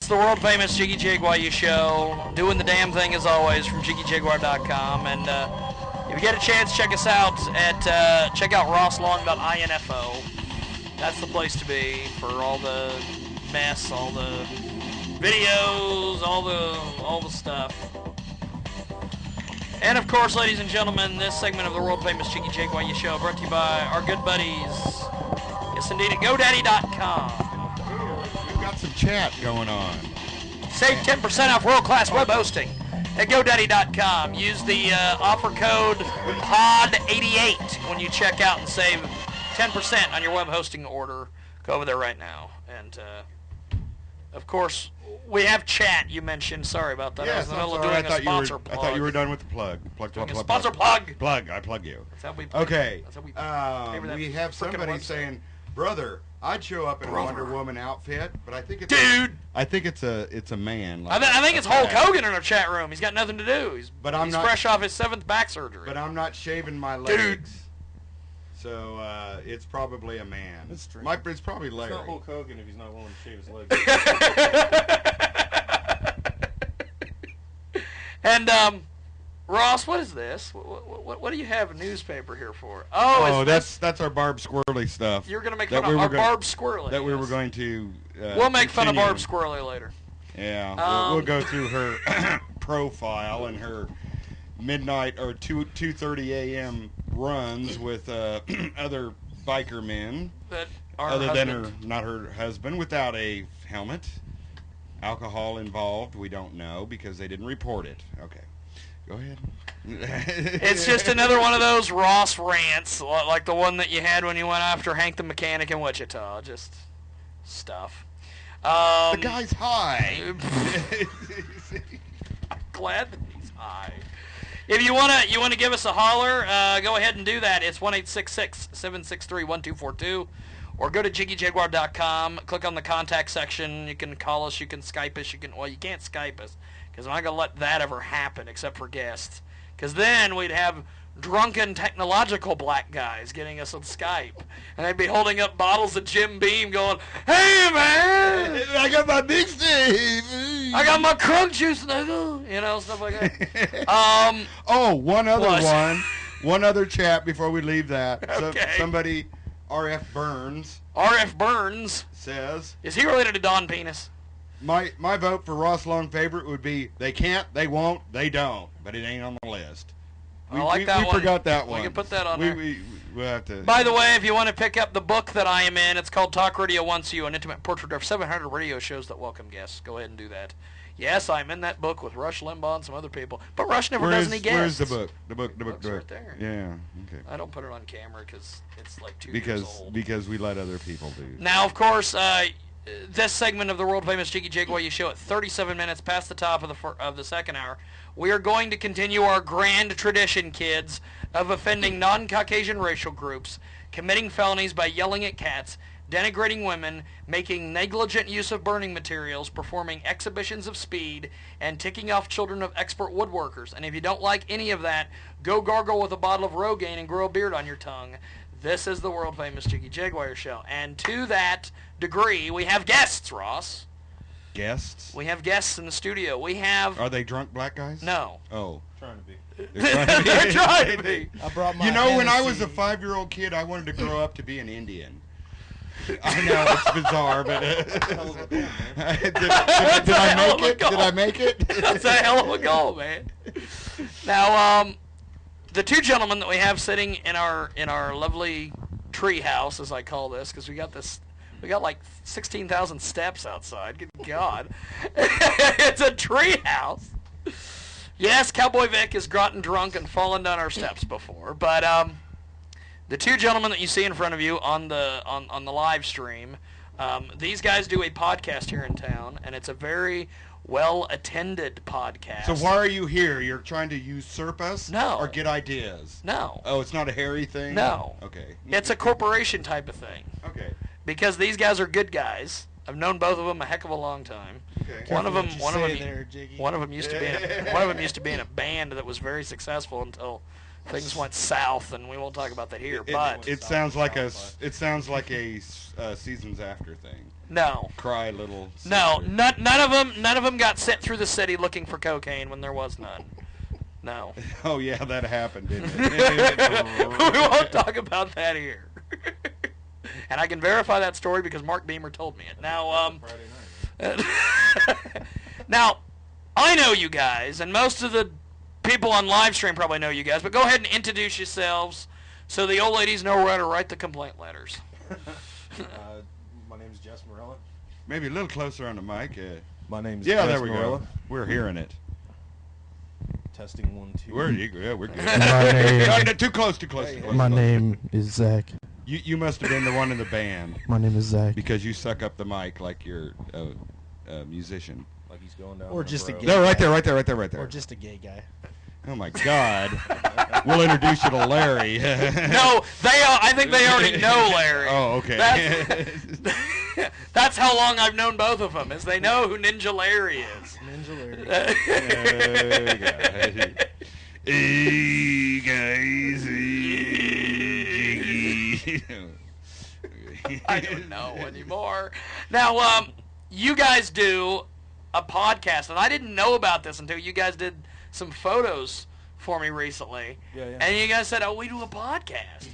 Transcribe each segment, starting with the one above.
It's the world-famous Jiggy Jaguar show, doing the damn thing as always from JiggyJaguar.com, and if you get a chance, check us out at check out rosslong.info. That's the place to be for all the mess, all the videos, all the stuff. And of course, ladies and gentlemen, this segment of the world-famous Jiggy Jaguar show brought to you by our good buddies, yes indeed, at GoDaddy.com. We've got some chat going on. Save 10% off world-class web hosting at GoDaddy.com. Use the offer code POD88 when you check out and save 10% on your web hosting order. Go over there right now. And, of course, we have chat, you mentioned. Sorry about that. Yes, I was in the middle of doing a sponsor plug. I thought you were done with the plug. Sponsor plug. Plug. I plug you. That's how we plug. Okay. That's how we have somebody saying, brother, I'd show up in a Wonder Woman outfit, but I think it's it's a man. Like I think it's Hulk Hogan in our chat room. He's got nothing to do. He's fresh off his 7th back surgery. But I'm not shaving my legs. So it's probably a man. That's true. It's probably Larry. It's not Hulk Hogan if he's not willing to shave his legs. And Ross, what is this? What do you have a newspaper here for? That's our Barb Squirrely stuff. You're gonna make fun of our Barb Squirrely. That we were going to. We'll make fun of Barb Squirrely later. Yeah, we'll go through her profile and her midnight or 2:30 a.m. runs with other biker men that not her husband, without a helmet. Alcohol involved, we don't know because they didn't report it. Okay, go ahead. It's just another one of those Ross rants, like the one that you had when you went after Hank the mechanic in Wichita. Just stuff. The guy's high. I'm glad that he's high. If you wanna give us a holler, go ahead and do that. It's 1-866-763-1242, or go to JiggyJaguar.com. Click on the contact section. You can call us. You can Skype us. You can't Skype us because I'm not gonna let that ever happen except for guests. Because then we'd have drunken technological black guys getting us on Skype, and they'd be holding up bottles of Jim Beam, going, "Hey man, I got my big Steve. I got my crunk juice, nigga," stuff like that. One other chat before we leave that. Okay. Somebody, R.F. Burns says, "Is he related to Don Penis?" My vote for Ross Long favorite would be they can't, they won't, they don't, but it ain't on the list. I like that one. We forgot that one. We can put that on there. We'll have to. By the way, if you want to pick up the book that I am in, it's called Talk Radio Wants You, an intimate portrait of 700 radio shows that welcome guests. Go ahead and do that. Yes, I'm in that book with Rush Limbaugh and some other people, but Rush never does any guests. Where's the book? The book's right there. Yeah, okay. I don't put it on camera because it's like 2 years old. Because we let other people do. Now, of course, this segment of the world-famous Jiggy Jaguar show at 37 minutes past the top of the second hour, we are going to continue our grand tradition, kids, of offending non-Caucasian racial groups, committing felonies by yelling at cats, denigrating women, making negligent use of burning materials, performing exhibitions of speed, and ticking off children of expert woodworkers. And if you don't like any of that, go gargle with a bottle of Rogaine and grow a beard on your tongue. This is the world-famous Jiggy Jaguar show. And to that degree, we have guests, Ross. Guests? We have guests in the studio. We have... Are they drunk black guys? No. Oh. Trying to be. They're trying to be. I brought my when I was a 5-year-old kid, I wanted to grow up to be an Indian. I know, it's bizarre, but... did I make it? That's a hell of a goal, man. Now, the two gentlemen that we have sitting in our lovely tree house, as I call this, because we got like 16,000 steps outside. Good God. It's a tree house. Yes, Cowboy Vic has gotten drunk and fallen down our steps before, but the two gentlemen that you see in front of you on the live stream, these guys do a podcast here in town, and it's a very well-attended podcast. So why are you here? You're trying to usurp us? No. Or get ideas? No. Oh, it's not a hairy thing? No. Okay. It's a corporation type of thing. Okay. Because these guys are good guys. I've known both of them a heck of a long time. Okay. One of them used to be in a band that was very successful until things went south, and we won't talk about that here. But it sounds like a seasons after thing. No. Cry little sister. No, none of them got sent through the city looking for cocaine when there was none. No. Oh yeah, that happened, didn't it? We won't talk about that here. And I can verify that story because Mark Beamer told me it. Now, Friday night. now, I know you guys, and most of the people on live stream probably know you guys, but go ahead and introduce yourselves so the old ladies know where to write the complaint letters. My name's Jess Morella. Maybe a little closer on the mic. My name's Yeah, Jess there we Morella. go. We're hearing it. Testing 1, 2. We're good. My name, No, too close. my name is Zach. You must have been the one in the band My name is Zach. because you suck up the mic like you're a musician. Like he's going down. Or on just a road. gay- No, right there. Or just a gay guy. Oh my God. We'll introduce you to Larry. No, I think they already know Larry. Oh, okay. That's how long I've known both of them, is they know who Ninja Larry is. Ninja Larry. Hey guys, Jiggy. I don't know anymore. Now, you guys do a podcast, and I didn't know about this until you guys did some photos for me recently. Yeah. And you guys said, "Oh, we do a podcast."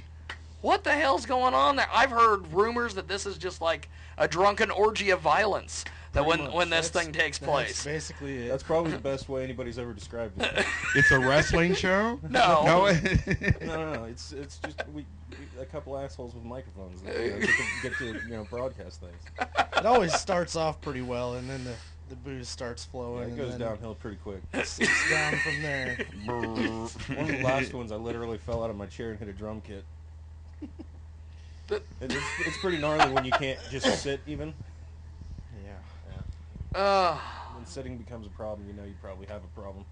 What the hell's going on there? I've heard rumors that this is just like a drunken orgy of violence. That Pretty when much. this thing takes That's place. basically it. That's probably the best way anybody's ever described it. It's a wrestling show? No. No. No. It's just we a couple assholes with microphones that get to broadcast things. It always starts off pretty well, and then the booze starts Yeah, flowing. it and goes then downhill pretty quick. It's down from there. One of the last ones, I literally fell out of my chair and hit a drum kit. And it's pretty gnarly when you can't just sit even. Yeah. When sitting becomes a problem, you know you probably have a problem.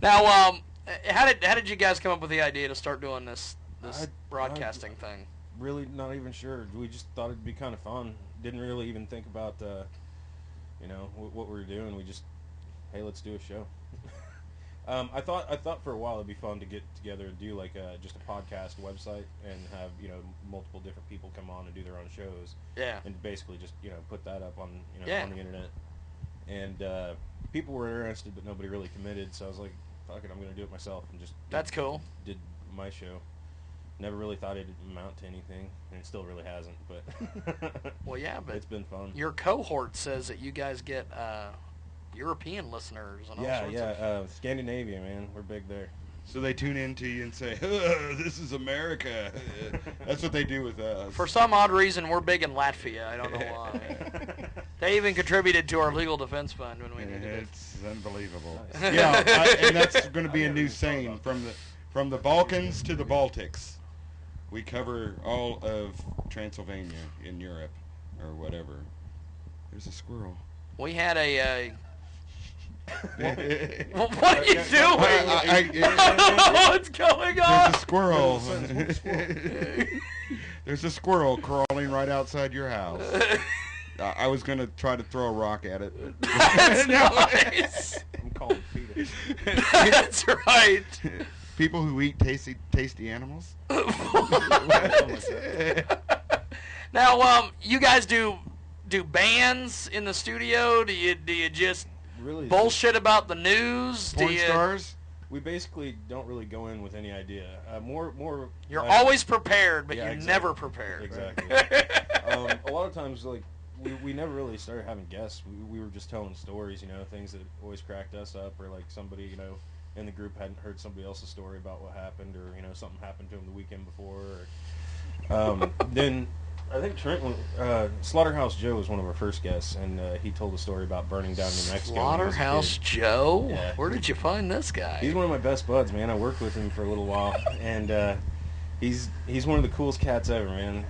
Now, how did you guys come up with the idea to start doing this I- broadcasting thing? Really not even sure. We just thought it'd be kind of fun. Didn't really even think about, what we were doing. We just, hey, let's do a show. I thought for a while it'd be fun to get together and do like just a podcast website and have multiple different people come on and do their own shows. Yeah. And basically just put that up on Yeah. on the internet. And people were interested, but nobody really committed. So I was like, fuck it, I'm gonna do it myself and just That's cool. did my show. Never really thought it'd amount to anything, and it still really hasn't. But Well, yeah, but it's been fun. your cohort says that you guys get European listeners and all sorts of... Scandinavia, man, we're big there. So they tune in to you and say, this is America. That's what they do with us. For some odd reason, we're big in Latvia. I don't know why. They even contributed to our legal defense fund when we needed it. It's unbelievable. Nice. Yeah, and that's going to be a new saying from the Balkans to the Baltics. We cover all of Transylvania in Europe or whatever. There's a squirrel. We had a... What are you doing? I don't know what's going There's on. a squirrel. There's a squirrel crawling right outside your house. I was going to try to throw a rock at it. That's nice. I'm calling Peter. That's right. People who eat tasty animals? Now, you guys do bands in the studio? Do you just Really, bullshit about the news? Do Porn you? stars? we basically don't really go in with any idea. More. You're like- always prepared, but Yeah, you're exactly. never prepared. Exactly. A lot of times, like, we never really started having guests. We were just telling stories, things that always cracked us up, or like somebody, in the group hadn't heard somebody else's story about what happened, or something happened to him the weekend before. Or, then I think Trent, Slaughterhouse Joe was one of our first guests, and he told a story about burning down New Mexico. when he was a Slaughterhouse kid. Joe? Yeah. Where did you find this guy? He's one of my best buds, man. I worked with him for a little while, and he's one of the coolest cats ever, man.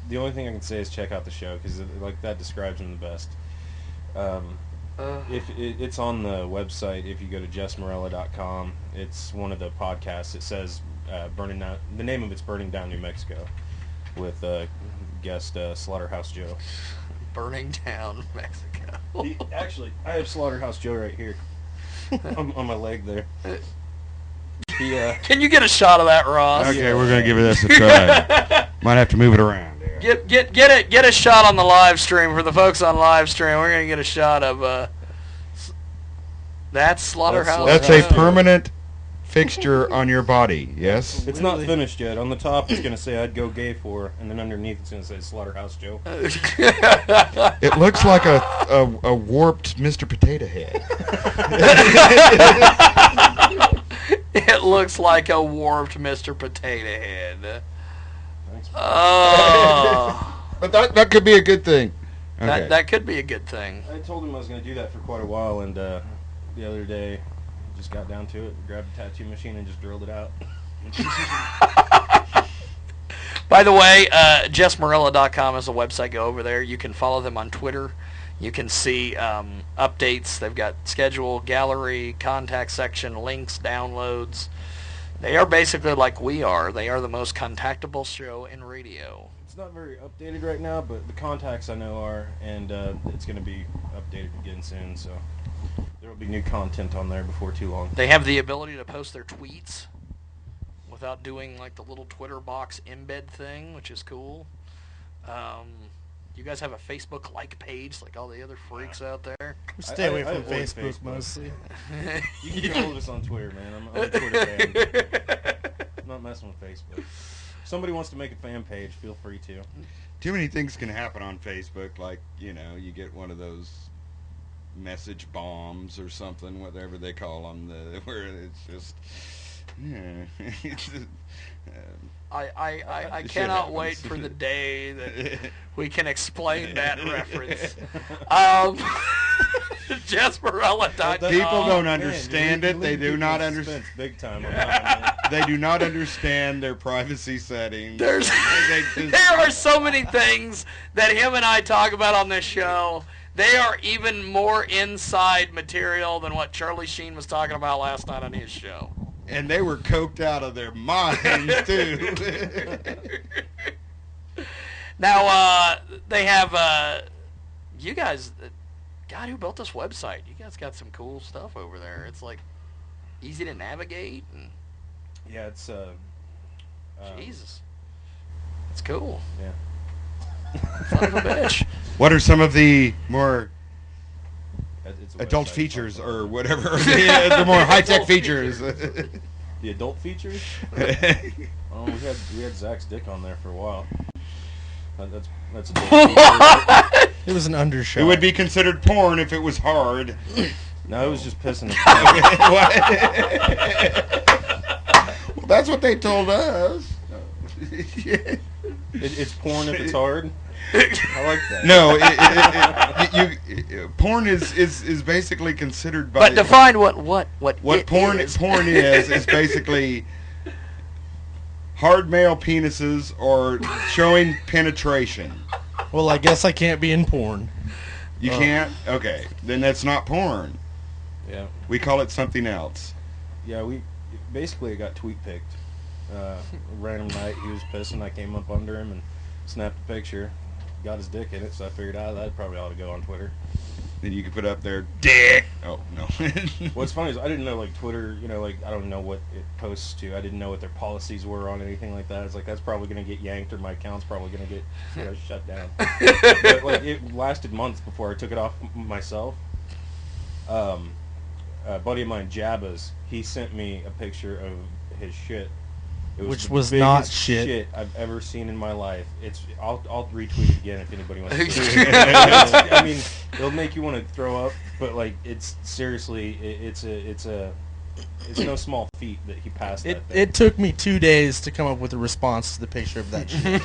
The only thing I can say is check out the show, because like that describes him the best. If it's on the website, if you go to jessmorella.com, it's one of the podcasts. It says burning down. The name of it's Burning Down New Mexico, with guest Slaughterhouse Joe. Burning down Mexico. Actually, I have Slaughterhouse Joe right here on my leg there. Can you get a shot of that, Ross? Okay, we're gonna give this a try. Might have to move it around. Get a shot on the live stream for the folks on live stream. We're gonna get a shot of that's Slaughterhouse. That's a permanent fixture on your body. Yes. It's not finished yet. On the top, it's gonna say "I'd go gay for," and then underneath, it's gonna say "Slaughterhouse Joe." It looks like a warped Mr. Potato Head. It looks like a warped Mr. Potato Head. Thanks. But that could be a good thing. Okay. That could be a good thing. I told him I was gonna do that for quite a while, and the other day, just got down to it, grabbed a tattoo machine, and just drilled it out. By the way, JessMorella.com is a website. Go over there. You can follow them on Twitter. You can see updates. They've got schedule, gallery, contact section, links, downloads. They are basically like we are. They are the most contactable show in radio. It's not very updated right now, but the contacts I know are, and it's going to be updated again soon, so there will be new content on there before too long. They have the ability to post their tweets without doing like the little Twitter box embed thing, which is cool. You guys have a Facebook like page like all the other freaks out there? Stay away I from avoid Facebook mostly. You can get hold of us on Twitter, man. I'm a Twitter fan. I'm not messing with Facebook. If somebody wants to make a fan page, feel free to. Too many things can happen on Facebook, like, you get one of those message bombs or something, whatever they call them, where it's just, I Shit cannot happens. wait for the day that we can explain that reference. JessMorella.com. People don't Man, understand you it. They leave do people not in understand. suspense big time on that one, man. They do not understand their privacy settings. There's They just- there are so many things that him and I talk about on this show. They are even more inside material than what Charlie Sheen was talking about last night on his show. and they were coked out of their minds too. Now, they have, you guys, God, who built this website? You guys got some cool stuff over there. It's like easy to navigate and Yeah, it's Jesus, it's cool. Yeah. Son of a bitch. What are some of the more It's a adult website. features or whatever? The more high-tech features. The adult features? Oh, we had Zach's dick on there for a while. That's adult features. It was an undershot. It would be considered porn if it was hard. No, it was just pissing. Well, that's what they told us. It's porn if it's hard. I like that. No, porn is basically considered by. But define what it porn is. porn is basically hard male penises or showing penetration. Well, I guess I can't be in porn. You can't? Okay, then that's not porn. Yeah. We call it something else. Yeah, it got tweet picked. A random night, he was pissing. I came up under him and snapped a picture. Got his dick in it, so I figured that probably ought to go on Twitter. Then you could put up there, dick. Oh no. What's funny is I didn't know Twitter. I don't know what it posts to. I didn't know what their policies were on anything like that. It's like that's probably going to get yanked, or my account's probably going to get shut down. But it lasted months before I took it off myself. A buddy of mine, Jabba's, he sent me a picture of his shit. It Which the was not biggest shit. I've ever seen in my life. I'll retweet it again if anybody wants to see it. I mean, it'll make you want to throw up, but it's seriously, it's no small feat that he passed that thing. It took me 2 days to come up with a response to the picture of that shit.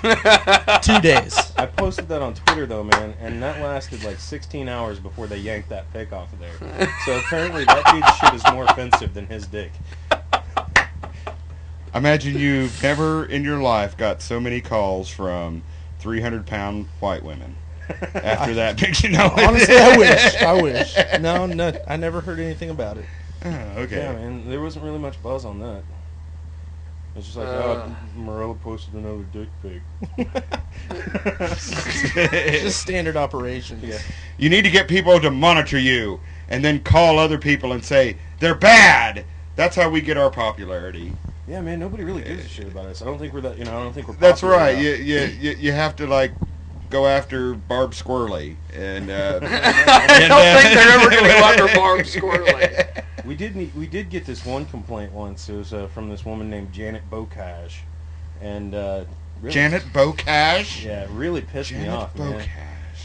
2 days. I posted that on Twitter though, man, and that lasted 16 hours before they yanked that pic off of there. So apparently that dude's shit is more offensive than his dick. Imagine you've never in your life got so many calls from 300-pound white women after that picture. No, Honestly, I wish. No, I never heard anything about it. Oh, okay. Yeah, man, there wasn't really much buzz on that. It's just Morella posted another dick pic. It's just standard operations. Yeah. You need to get people to monitor you and then call other people and say, they're bad. That's how we get our popularity. Yeah, man, nobody really gives a shit about us. I don't think we're that. I don't think we're. That's popular right. enough. You have to like go after Barb Squirrely and. I don't think they're ever going to go after Barb Squirrely. We did get this one complaint once. It was from this woman named Janet Bocage, and really, Janet Bocage. Yeah, it really pissed me off, man.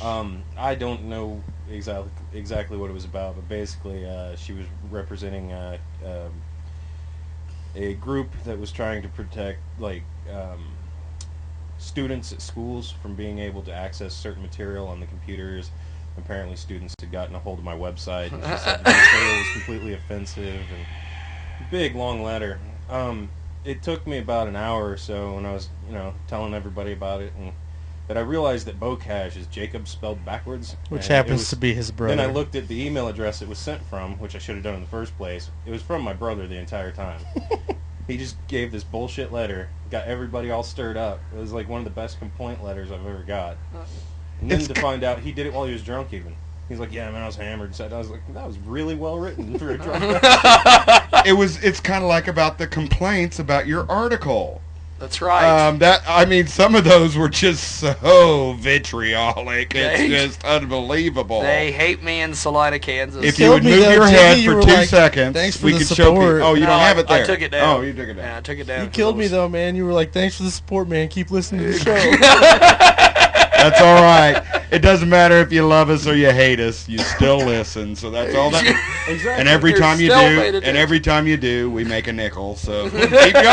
Bocage. I don't know exactly what it was about, but basically, she was representing a group that was trying to protect students at schools from being able to access certain material on the computers. Apparently, students had gotten a hold of my website, and she said the material was completely offensive, and big long letter. It took me about an hour or so when I was, telling everybody about it, and that I realized that Bocage is Jacob spelled backwards. Which happens to be his brother. Then I looked at the email address it was sent from, which I should have done in the first place. It was from my brother the entire time. He just gave this bullshit letter, got everybody all stirred up. It was like one of the best complaint letters I've ever got. And then to find out he did it while he was drunk even. He's like, yeah, man, I was hammered. I was like, that was really well written for a drunk guy. It's kind of like about the complaints about your article. That's right. Some of those were just so vitriolic. It's just unbelievable. They hate me in Salina, Kansas. If you would move your head for 2 seconds, thanks for we the could show support. people. Oh, you don't have it there. I took it down. Oh, you took it down. Yeah, I took it down. You killed me though, man. You were like, thanks for the support, man. Keep listening to the show. That's all right. It doesn't matter if you love us or you hate us. You still listen. So that's all that. Exactly. And every time you do, we make a nickel. So keep going.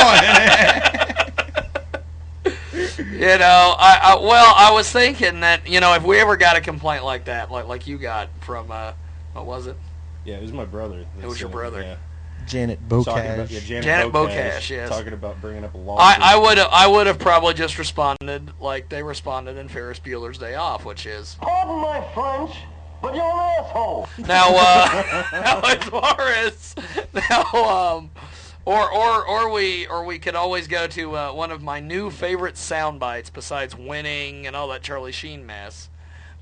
I was thinking that, if we ever got a complaint like that, like you got from, what was it? Yeah, it was my brother. It was your brother. Yeah. Janet Bocage. Janet Bocage, yes. Talking about bringing up a law. I would have probably just responded like they responded in Ferris Bueller's Day Off, which is, pardon my French, but you're an asshole. Now, as far as or we could always go to one of my new favorite sound bites besides winning and all that Charlie Sheen mess.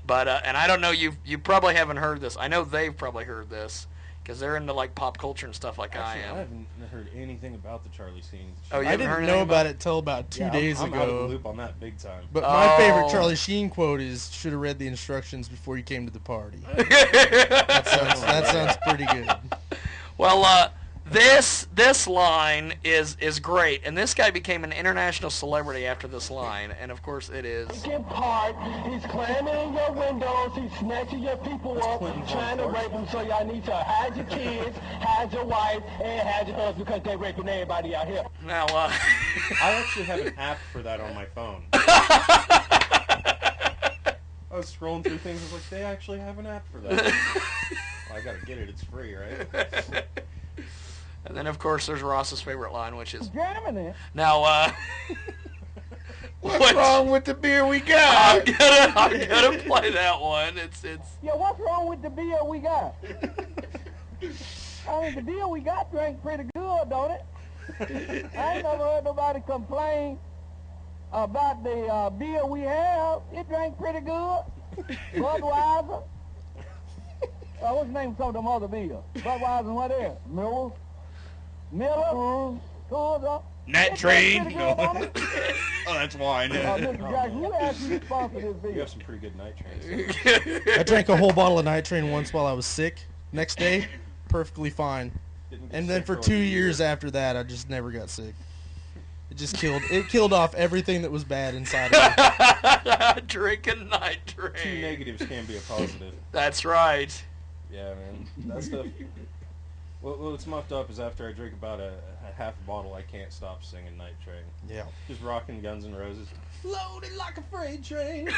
But and I don't know, you probably haven't heard this. I know they've probably heard this because they're into like pop culture and stuff like I am. I haven't heard anything about the Charlie Sheen. Oh, you I haven't heard didn't know anything about it till about 2 days I'm ago. out of the loop on that big time. But my favorite Charlie Sheen quote is, "Should have read the instructions before you came to the party." that sounds pretty good. Well, this line is great, and this guy became an international celebrity after this line, and of course it is. Get part. He's climbing in your windows. He's snatching your people up, trying to rape them. So y'all need to hide your kids, hide your wife, and hide your husband because they're raping everybody out here. Now, I actually have an app for that on my phone. I was scrolling through things. I was like, they actually have an app for that. Well, I gotta get it. It's free, right? and then of course there's Ross's favorite line, which is Germany. now. What's wrong with the beer we got? I'm gonna play that one. It's. Yeah, what's wrong with the beer we got? The beer we got drank pretty good, don't it? I ain't never heard nobody complain about the beer we have. It drank pretty good. Budweiser. What's the name of some of them other beer? Budweiser and what else? Miller. Nat Train. Oh, that's wine. Mr. Jackson, who asked you to sponsor this beer? You have some pretty good night trains. I drank a whole bottle of Night Train once while I was sick. Next day, perfectly fine. And then for 2 years after that, I just never got sick. It killed off everything that was bad inside of me. Drinking Night Train. 2 negatives can be a positive. That's right. Yeah, man. That stuff. What's muffed up is after I drink about a half a bottle, I can't stop singing Night Train. Yeah. Just rocking Guns N' Roses. Loaded like a freight train.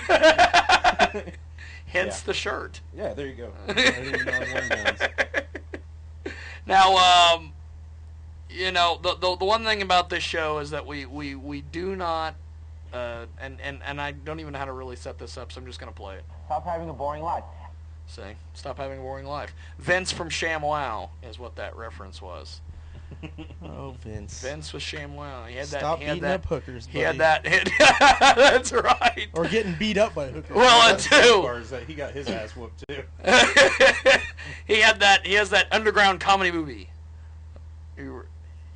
Hence the shirt. Yeah, there you go. I didn't even know I was wearing guns. Now, the one thing about this show is that we do not, and I don't even know how to really set this up, so I'm just going to play it. Stop having a boring life. See? Stop having a boring life. Vince from ShamWow is what that reference was. Oh, Vince. Vince was ShamWow. He had Stop that. beating up hookers, buddy. He had that. That's right. Or getting beat up by hookers. Well, too. As that he got his ass whooped too. He had that. He has that underground comedy movie. You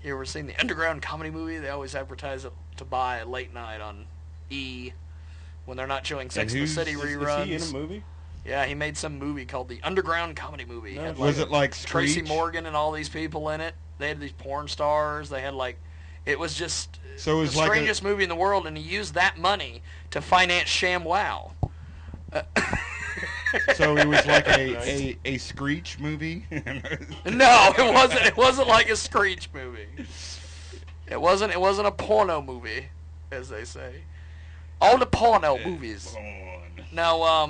You ever seen the Underground Comedy Movie? They always advertise it to buy late night on E when they're not showing Sex and the City reruns. Is he in a movie? Yeah, he made some movie called the Underground Comedy Movie. No, Had, Was it like Screech? Tracy Morgan and all these people in it? They had these porn stars. They had like, it was just So it was the like strangest movie in the world, and he used that money to finance ShamWow. So it was like a Screech movie? No, it wasn't. It wasn't like a Screech movie. It wasn't a porno movie, as they say. All the porno movies. Now,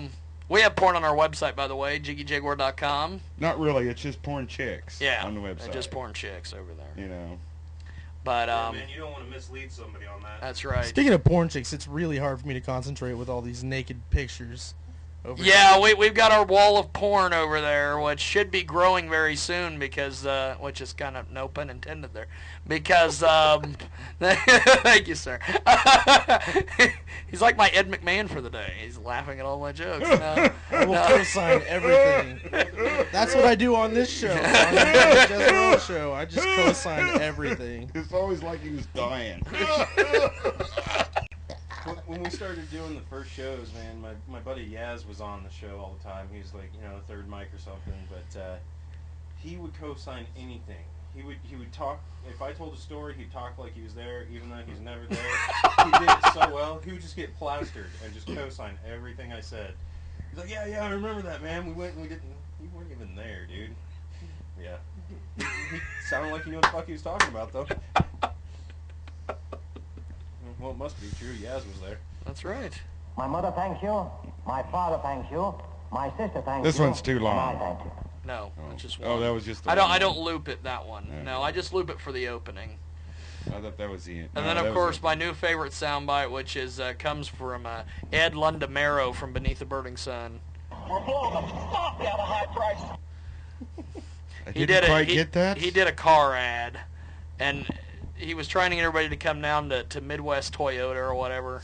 we have porn on our website, by the way, JiggyJaguar.com. Not really. It's just porn chicks Yeah, on the website. just porn chicks over there. You know. But Man, you don't want to mislead somebody on that. that's right. Speaking of porn chicks, it's really hard for me to concentrate with all these naked pictures. Yeah, we've got our wall of porn over there, which should be growing very soon because, which is kind of no pun intended there, because, thank you, sir. He's like my Ed McMahon for the day. He's laughing at all my jokes. No, I will co-sign everything. That's what I do on this show. On the Jezebel show, I just co-sign everything. It's always like he was dying. When we started doing the first shows, man, my buddy Yaz was on the show all the time. He was like, third mic or something, but he would co-sign anything. He would talk. If I told a story, he'd talk like he was there, even though he's never there. He did it so well. He would just get plastered and just co-sign everything I said. He's like, yeah, I remember that, man. We went and we didn't. You weren't even there, dude. Yeah. He sounded like he knew what the fuck he was talking about, though. Well, it must be true. Yaz was there. That's right. My mother thanks you. My father thanks you. My sister thanks This you. one's too long. And I thank you. No, Oh. that's just one. Oh, that was just the I one. don't loop it, that one. Okay. No, I just loop it for the opening. I thought that was the end. And No, then, that of was course, it. my new favorite soundbite, which is comes from Ed Lundamero from Beneath the Burning Sun. We're blowing the fuck out of high prices. I didn't quite get that. He did a car ad, and he was trying to get everybody to come down to Midwest Toyota or whatever.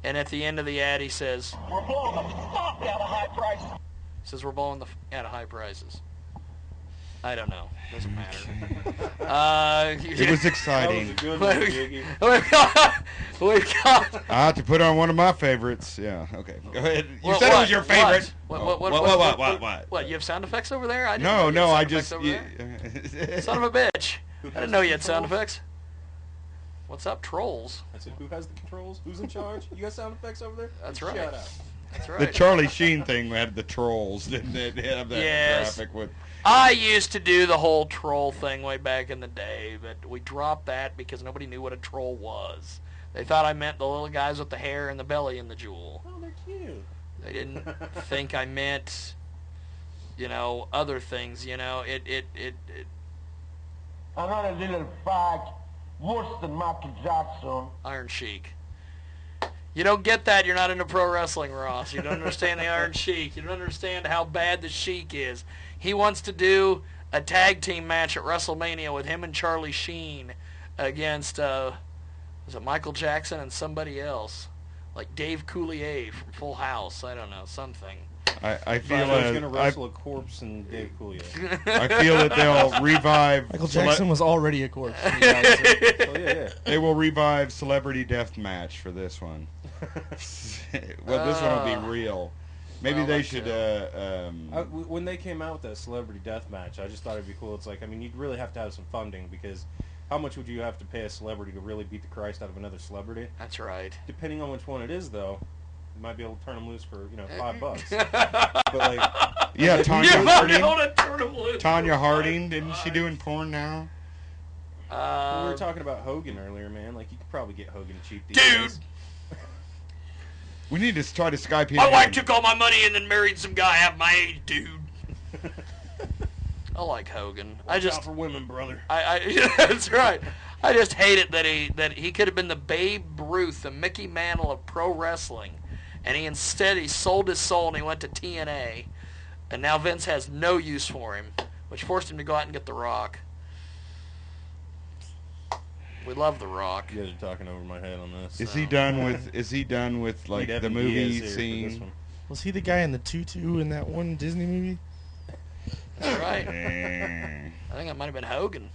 And at the end of the ad, he says, We're blowing the fuck out of high prices. "We're blowing the out of high prices." I don't know. Doesn't matter. It was exciting. That was a good one, Jiggy. We've got. I have to put on one of my favorites. Yeah. Okay. Go ahead. You What- said it what? was your favorite. What? What? You have sound effects over there? I didn't know No, you no. had I sound just. effects over there. Son of a bitch! I didn't know you had sound effects. What's up, trolls? I said, who has the controls? Who's in charge? You got sound effects over there? That's Shut right. up. That's The right. Charlie Sheen thing had the trolls, didn't it? It had that Yes. graphic with. I used to do the whole troll thing way back in the day, but we dropped that because nobody knew what a troll was. They thought I meant the little guys with the hair and the belly and the jewel. Oh, they're cute. They didn't think I meant, other things. Another little fact, worse than Michael Jackson. Iron Sheik. You don't get that. You're not into pro wrestling, Ross. You don't understand the Iron Sheik. You don't understand how bad the Sheik is. He wants to do a tag team match at WrestleMania with him and Charlie Sheen against, was it Michael Jackson and somebody else? Like Dave Coulier from Full House. I don't know, something. I feel I was going to I wrestle a corpse and Dave Coulier. feel that they'll revive. Michael Jackson was already a corpse. when he died, so- Oh, yeah. They will revive Celebrity Death Match for this one. Well, this one will be real. Maybe Well, they that's should. When they came out with that celebrity death match, I just thought it'd be cool. It's like, I mean, you'd really have to have some funding because how much would you have to pay a celebrity to really beat the Christ out of another celebrity? That's right. Depending on which one it is, though, you might be able to turn them loose for $5. But like, Yeah, Tanya You might be Harding. able to turn him loose. Tanya Harding, didn't she doing porn now? we were talking about Hogan earlier, man. Like, you could probably get Hogan cheap these Dude. days. We need to try to Skype him. My wife in. took all my money and then married some guy half my age, dude. I like Hogan. I Watch just, out for women, brother. that's right. I just hate it that he could have been the Babe Ruth, the Mickey Mantle of pro wrestling, and he sold his soul and he went to TNA, and now Vince has no use for him, which forced him to go out and get The Rock. We love The Rock. You guys are talking over my head on this. Is he done with? Is he done with like Need the Evan movie Diaz here for this scene? one. Was he the guy in the tutu in that one Disney movie? That's right. Eh. I think that might have been Hogan.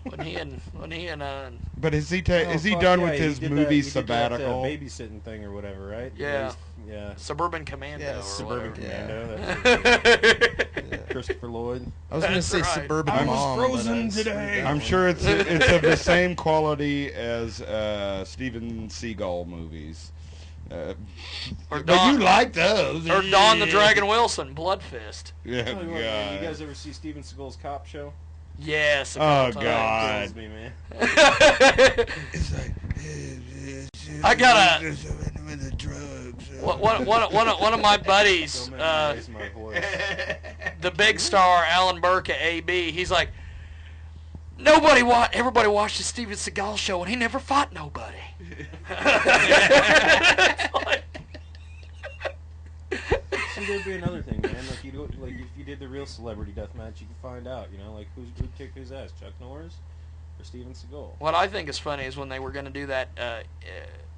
when he and But is he Oh, is he fuck done yeah, with his he did movie that, sabbatical? babysitting thing or whatever, right? Yeah. Yeah. Suburban Commando Yeah, or Suburban whatever. Commando. That's Yeah. Christopher Lloyd. I was gonna That's say right. Suburban I was Mom, frozen but I today. screwed that I'm one sure up. it's of the same quality as Steven Seagal movies. Or But Don- you like those. Or Don the Dragon Wilson, Blood Fist. Yeah, Tell you what, man, you God. guys ever see Steven Seagal's Cop Show? Yes. A Oh, couple God. Kills me, man. times. It's like, I got a- with the drugs. One of my buddies, So many raise my voice. the big star Alan Burke at AB, he's like, everybody watched the Steven Seagal show and he never fought nobody. It's like- See, there'd be another thing, man. Like, if you did the real celebrity death match, you could find out, like who kicked whose ass, Chuck Norris or Steven Seagal. What I think is funny is when they were going to do that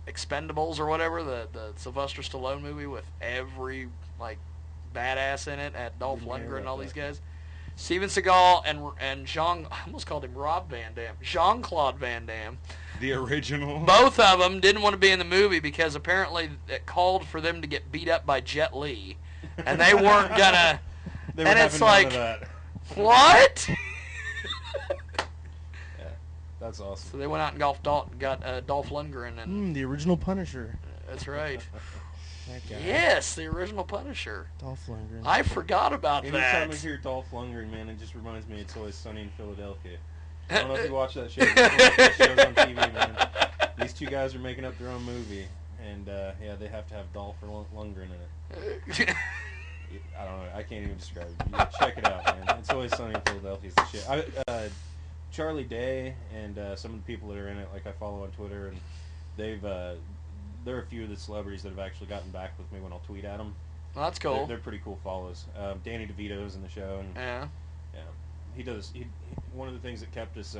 Expendables or whatever, the Sylvester Stallone movie with every badass in it, at Dolph Didn't hear Lundgren and all about these that. guys. Steven Seagal and Jean, I almost called him Rob Van Dam, Jean-Claude Van Damme. The original. Both of them didn't want to be in the movie because apparently it called for them to get beat up by Jet Li, and they weren't gonna. They were And it's having none like, of that. what? Yeah, that's awesome. So they went out and got Dolph Lundgren, and The original Punisher. that's right. That guy. Yes, the original Punisher. Dolph Lundgren. I forgot about Anytime I that. hear Dolph Lundgren, man, it just reminds me It's Always Sunny in Philadelphia. I don't know if you watch that show. That show's on TV, man. These two guys are making up their own movie, and yeah, they have to have Dolph Lundgren in it. I don't know. I can't even describe it. You check it out, man. It's Always Sunny in Philadelphia. It's the shit. Charlie Day and some of the people that are in it, I follow on Twitter, and they've there are a few of the celebrities that have actually gotten back with me when I'll tweet at them. Well, that's cool. They're pretty cool follows. Danny DeVito's in the show, and Yeah. he does. One of the things that kept us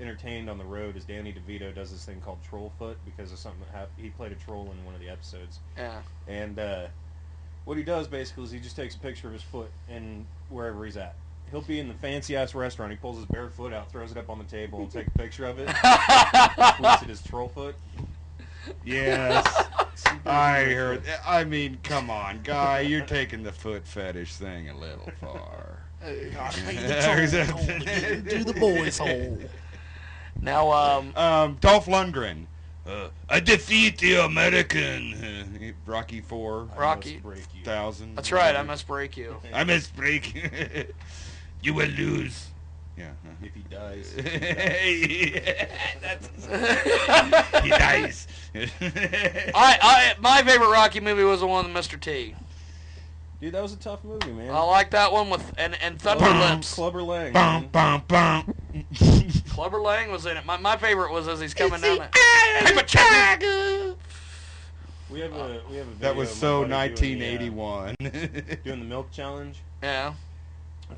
entertained on the road is Danny DeVito does this thing called Troll Foot because of something that happened. He played a troll in one of the episodes, Yeah. and what he does basically is he just takes a picture of his foot and wherever he's at. He'll be in the fancy ass restaurant. He pulls his bare foot out, throws it up on the table, and take a picture of it. Tweets it as Troll Foot. Yes. I heard. I mean, come on, guy. You're taking the foot fetish thing a little far. Do the boys hole. Now, Dolph Lundgren. I defeat the American. Rocky 4. Rocky. Break you. 1000. That's right. I must break you. I must break you. You will lose. Yeah. If he dies. He dies. My favorite Rocky movie was the one with Mr. T. Dude, that was a tough movie, man. I like that one with and Thunder Lips. Clubber Lang. Bum, man. bum, bum. Clubber Lang was in it. My favorite was as he's coming down it. Paper check. We have a video That was of my so buddy 1981. doing the milk challenge Yeah.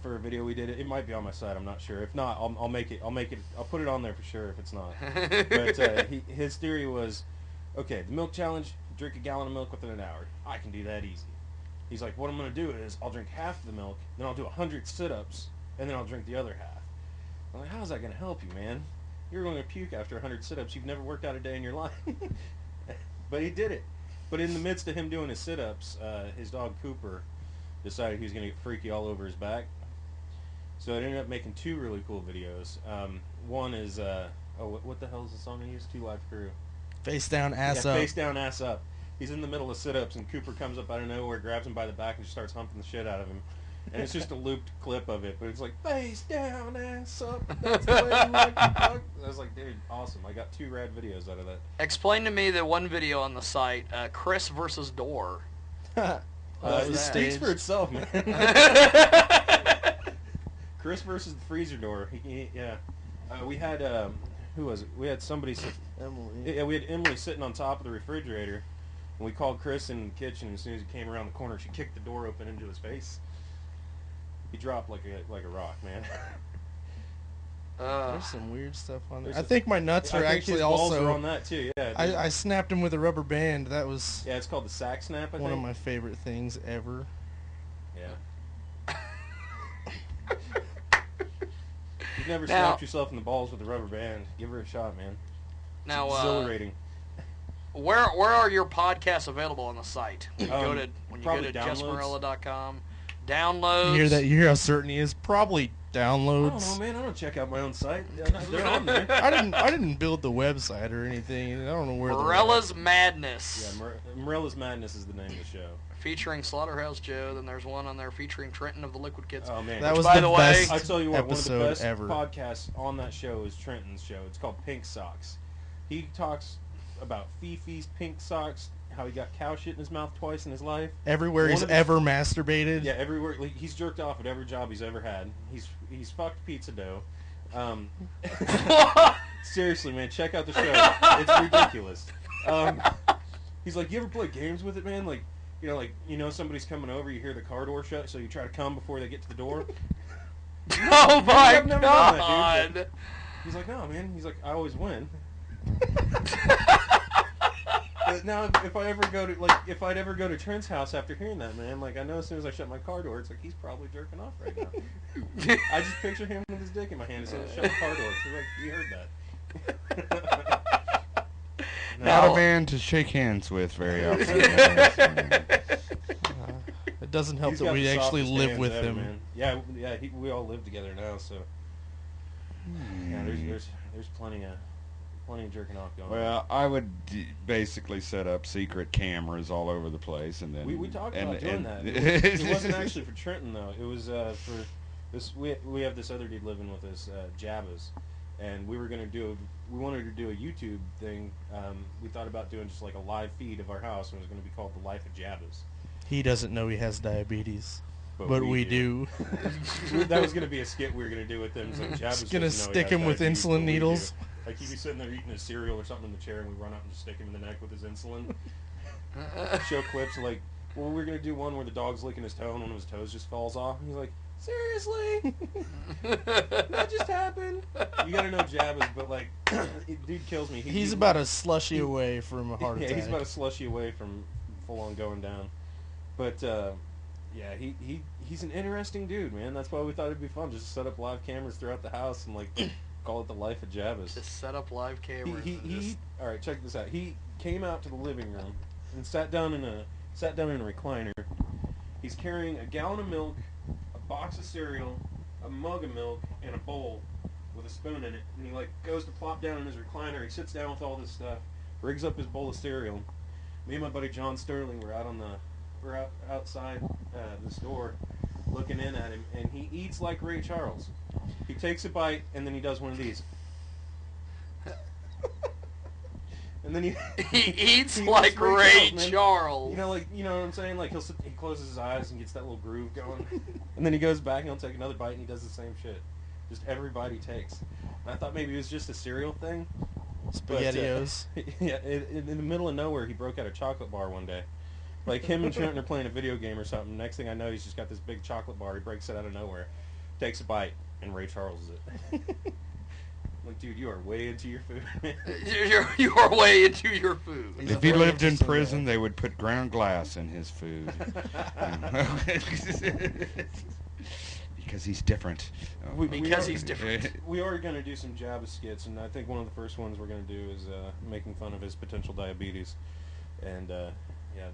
for a video we did. It might be on my site. I'm not sure. If not, I'll make it. I'll put it on there for sure. If it's not, but his theory was, okay, the milk challenge. Drink a gallon of milk within an hour. I can do that easy. He's like, what I'm going to do is I'll drink half of the milk, then I'll do 100 sit-ups, and then I'll drink the other half. I'm like, how's that going to help you, man? You're going to puke after 100 sit-ups. You've never worked out a day in your life. But he did it. But in the midst of him doing his sit-ups, his dog Cooper decided he was going to get freaky all over his back. So it ended up making two really cool videos. One is, what the hell is the song I used? 2 Live Crew. Face down, ass Yeah, up. face down, ass up. He's in the middle of sit-ups, and Cooper comes up out of nowhere, grabs him by the back, and just starts humping the shit out of him. And it's just a looped clip of it, but it's like, face down, ass up, that's the way you like to fuck. I was like, dude, awesome. I got 2 rad videos out of that. Explain to me the one video on the site, Chris versus Door. That It was speaks staged. for itself, man. Chris versus the freezer door. Yeah. We had, who was it? We had somebody Emily. Yeah, we had Emily sitting on top of the refrigerator, and we called Chris in the kitchen. And as soon as he came around the corner, she kicked the door open into his face. He dropped like a rock, man. There's some weird stuff on there. There's I think my nuts I are think actually his balls also. are on that too. Yeah. I snapped him with a rubber band. That was Yeah, it's called the sack snap. I one think. of my favorite things ever. Yeah. you've never Now- slapped yourself in the balls with a rubber band, give her a shot, man. It's Now, exhilarating. where are your podcasts available on the site? When you go probably to downloads. JessMorella.com, downloads. You hear that? You hear how certain he is? Probably I don't know, downloads. man. I don't check out my own site. They're on there. I didn't build the website or anything. I don't know where. Morella's Madness. Yeah, Morella's Madness is the name of the show. Featuring Slaughterhouse Joe. Then there's one on there featuring Trenton of the Liquid Kids. Oh man, That was by the the way, best I tell you what, one of the episode best ever. podcasts on that show is Trenton's show. It's called Pink Socks. He talks about Fifi's pink socks, how he got cow shit in his mouth twice in his life. Everywhere One he's of the- ever masturbated. Yeah, everywhere. Like, he's jerked off at every job he's ever had. He's fucked pizza dough. Seriously, man, check out the show. It's ridiculous. He's like, you ever play games with it, man? Like somebody's coming over, you hear the car door shut, so you try to come before they get to the door. Oh my I've never done that, dude, God! He's like, no, man. He's like, I always win. But now, if I'd ever go to Trent's house after hearing that, man, like I know as soon as I shut my car door, it's like he's probably jerking off right now. I just picture him with his dick in my hand as soon as I shut my car door. So like, you heard that. Not Now- a man to shake hands with very often. It doesn't help He's that got we the actually softest live hands with ever, him. man. Yeah, we all live together now, so yeah, there's plenty of jerking off going on. Well, I would basically set up secret cameras all over the place, and then We talked about doing that. that. It wasn't actually for Trenton though. It was for this. We have this other dude living with us, Jabbas, and we wanted to do a YouTube thing. We thought about doing just like a live feed of our house, and it was going to be called The Life of Jabbas. He doesn't know he has diabetes, but we do. That was going to be a skit we were going to do with him. So Jabbas Just gonna doesn't know he stick has him with diabetes, insulin but we do. needles. Like he'd be sitting there eating his cereal or something in the chair, and we run up and just stick him in the neck with his insulin. Show clips like, well, we're gonna do one where the dog's licking his toe and one of his toes just falls off. And he's like, seriously? That just happened? You gotta know Jabbas, but like, dude kills me. He's about a slushy away from a heart yeah, attack. he's about a slushy away from full on going down. But yeah, he's an interesting dude, man. That's why we thought it'd be fun just to set up live cameras throughout the house and like call it The Life of Jabbas. Just set up live cameras. and just- All right, check this out. He came out to the living room and sat down in a recliner. He's carrying a gallon of milk, a box of cereal, a mug of milk, and a bowl with a spoon in it. And he like goes to plop down in his recliner. He sits down with all this stuff, rigs up his bowl of cereal. Me and my buddy John Sterling were outside the store looking in at him, and he eats like Ray Charles. He takes a bite and then he does one of these. And then he eats he like eats Ray man. Charles. You know what I'm saying? Like he closes his eyes and gets that little groove going, and then he goes back and he'll take another bite and he does the same shit. Just every bite he takes. And I thought maybe it was just a cereal thing. But, SpaghettiOs. yeah, in the middle of nowhere, he broke out a chocolate bar one day. Like him and Trenton are playing a video game or something. Next thing I know, he's just got this big chocolate bar. He breaks it out of nowhere, takes a bite, and Ray Charles is it. Like, dude, you are way into your food, man. You are way into your food. He's If he very lived in interesting prison, guy. they would put ground glass in his food. Because he's different. Because he's different. We are going to do some Jabba skits, and I think one of the first ones we're going to do is making fun of his potential diabetes. And yeah,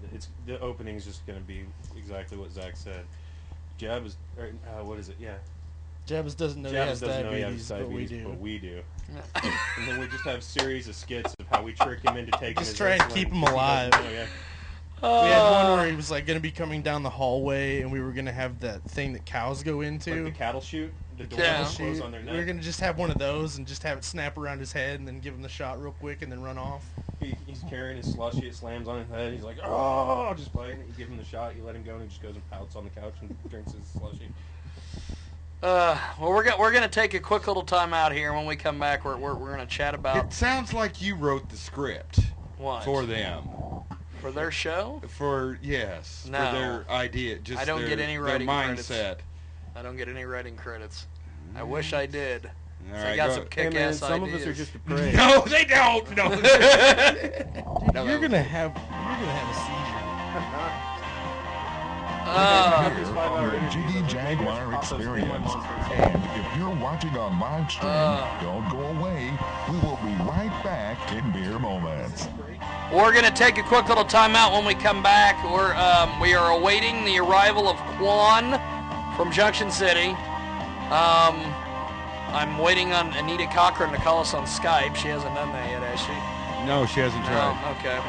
the opening is just going to be exactly what Zach said. Jabba's, what is it? Yeah, Jabbas doesn't know he Jabba has doesn't know he diabetes, has diabetes, but we do. And then we just have a series of skits of how we trick him into taking Just his try and insulin keep him because he alive. doesn't know, yeah. We had one where he was like going to be coming down the hallway, and we were going to have that thing that cows go into. Like the cattle chute, the door Yeah. will close on their We neck. were going to just have one of those and just have it snap around his head and then give him the shot real quick and then run off. He's carrying his slushy, it slams on his head, he's like, oh, just biting it. You give him the shot, you let him go, and he just goes and pouts on the couch and drinks his slushy. Well, we're gonna take a quick little time out here. When we come back, we're gonna chat about It sounds like you wrote the script what for them. for their show. Yes. No. For their idea. Just I don't their, get any their writing mindset. credits. I don't get any writing credits. I wish I did. All So I right, got go- some Hey man, kick-ass some ideas. of us are just depraved. No, they don't. No. No, You're gonna have a seizure. After these 5 hours the Jiggy Jaguar experience. And if you're watching on live stream, don't go away. We will be right back in Beer Moments. We're going to take a quick little timeout. When we come back. We are awaiting the arrival of Quan from Junction City. I'm waiting on Anita Cochran to call us on Skype. She hasn't done that yet, has she? No, she hasn't tried. Oh, okay,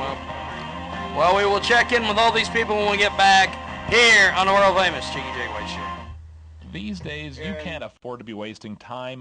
well, we will check in with all these people when we get back here on the world famous Jiggy Jaguar Show. These days, you can't afford to be wasting time